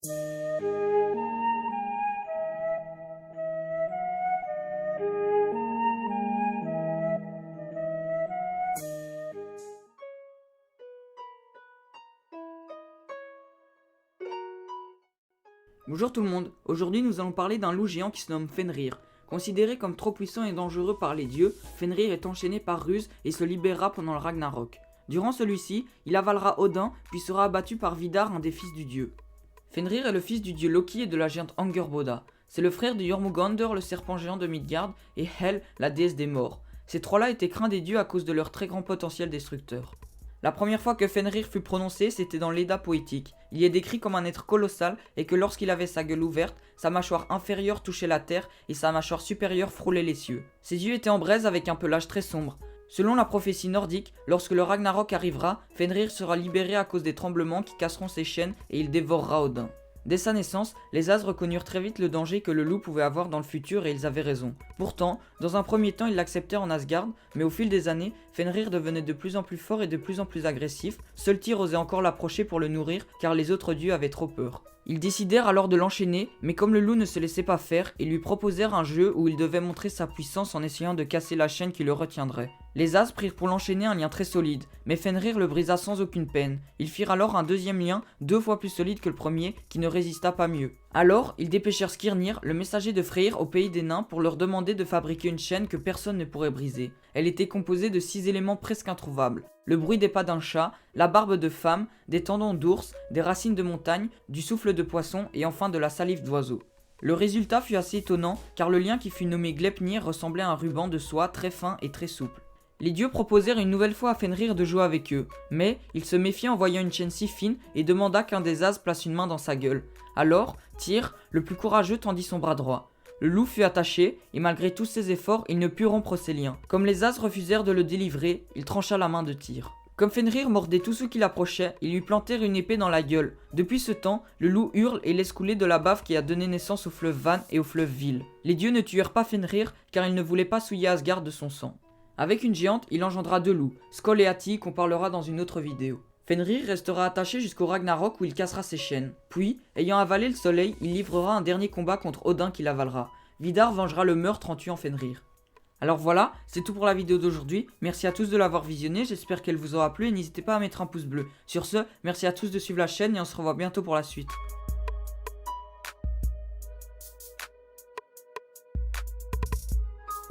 Bonjour tout le monde, aujourd'hui nous allons parler d'un loup géant qui se nomme Fenrir. Considéré comme trop puissant et dangereux par les dieux, Fenrir est enchaîné par ruse et se libérera pendant le Ragnarok. Durant celui-ci, il avalera Odin, puis sera abattu par Vidar, un des fils du dieu. Fenrir est le fils du dieu Loki et de la géante Angerboda. C'est le frère de Jormungandr, le serpent géant de Midgard, et Hel, la déesse des morts. Ces trois-là étaient craints des dieux à cause de leur très grand potentiel destructeur. La première fois que Fenrir fut prononcé, c'était dans l'Edda poétique. Il y est décrit comme un être colossal et que lorsqu'il avait sa gueule ouverte, sa mâchoire inférieure touchait la terre et sa mâchoire supérieure frôlait les cieux. Ses yeux étaient en braise avec un pelage très sombre. Selon la prophétie nordique, lorsque le Ragnarok arrivera, Fenrir sera libéré à cause des tremblements qui casseront ses chaînes et il dévorera Odin. Dès sa naissance, les As reconnurent très vite le danger que le loup pouvait avoir dans le futur et ils avaient raison. Pourtant, dans un premier temps, ils l'acceptèrent en Asgard, mais au fil des années, Fenrir devenait de plus en plus fort et de plus en plus agressif. Seul Tyr osait encore l'approcher pour le nourrir car les autres dieux avaient trop peur. Ils décidèrent alors de l'enchaîner, mais comme le loup ne se laissait pas faire, ils lui proposèrent un jeu où il devait montrer sa puissance en essayant de casser la chaîne qui le retiendrait. Les As prirent pour l'enchaîner un lien très solide, mais Fenrir le brisa sans aucune peine. Ils firent alors un deuxième lien, 2 fois plus solide que le premier, qui ne résista pas mieux. Alors, ils dépêchèrent Skirnir, le messager de Freyr au pays des nains, pour leur demander de fabriquer une chaîne que personne ne pourrait briser. Elle était composée de 6 éléments presque introuvables. Le bruit des pas d'un chat, la barbe de femme, des tendons d'ours, des racines de montagne, du souffle de poisson et enfin de la salive d'oiseau. Le résultat fut assez étonnant car le lien qui fut nommé Gleipnir ressemblait à un ruban de soie très fin et très souple. Les dieux proposèrent une nouvelle fois à Fenrir de jouer avec eux, mais il se méfiait en voyant une chaîne si fine et demanda qu'un des As place une main dans sa gueule. Alors, Tyr, le plus courageux, tendit son bras droit. Le loup fut attaché, et malgré tous ses efforts, il ne put rompre ses liens. Comme les As refusèrent de le délivrer, il trancha la main de Tyr. Comme Fenrir mordait tous ceux qui l'approchaient, ils lui plantèrent une épée dans la gueule. Depuis ce temps, le loup hurle et laisse couler de la bave qui a donné naissance au fleuve Van et au fleuve Vil. Les dieux ne tuèrent pas Fenrir, car ils ne voulaient pas souiller Asgard de son sang. Avec une géante, il engendra 2 loups, Skoll et Hati, qu'on parlera dans une autre vidéo. Fenrir restera attaché jusqu'au Ragnarok où il cassera ses chaînes. Puis, ayant avalé le soleil, il livrera un dernier combat contre Odin qui l'avalera. Vidar vengera le meurtre en tuant Fenrir. Alors voilà, c'est tout pour la vidéo d'aujourd'hui. Merci à tous de l'avoir visionné, j'espère qu'elle vous aura plu et n'hésitez pas à mettre un pouce bleu. Sur ce, merci à tous de suivre la chaîne et on se revoit bientôt pour la suite.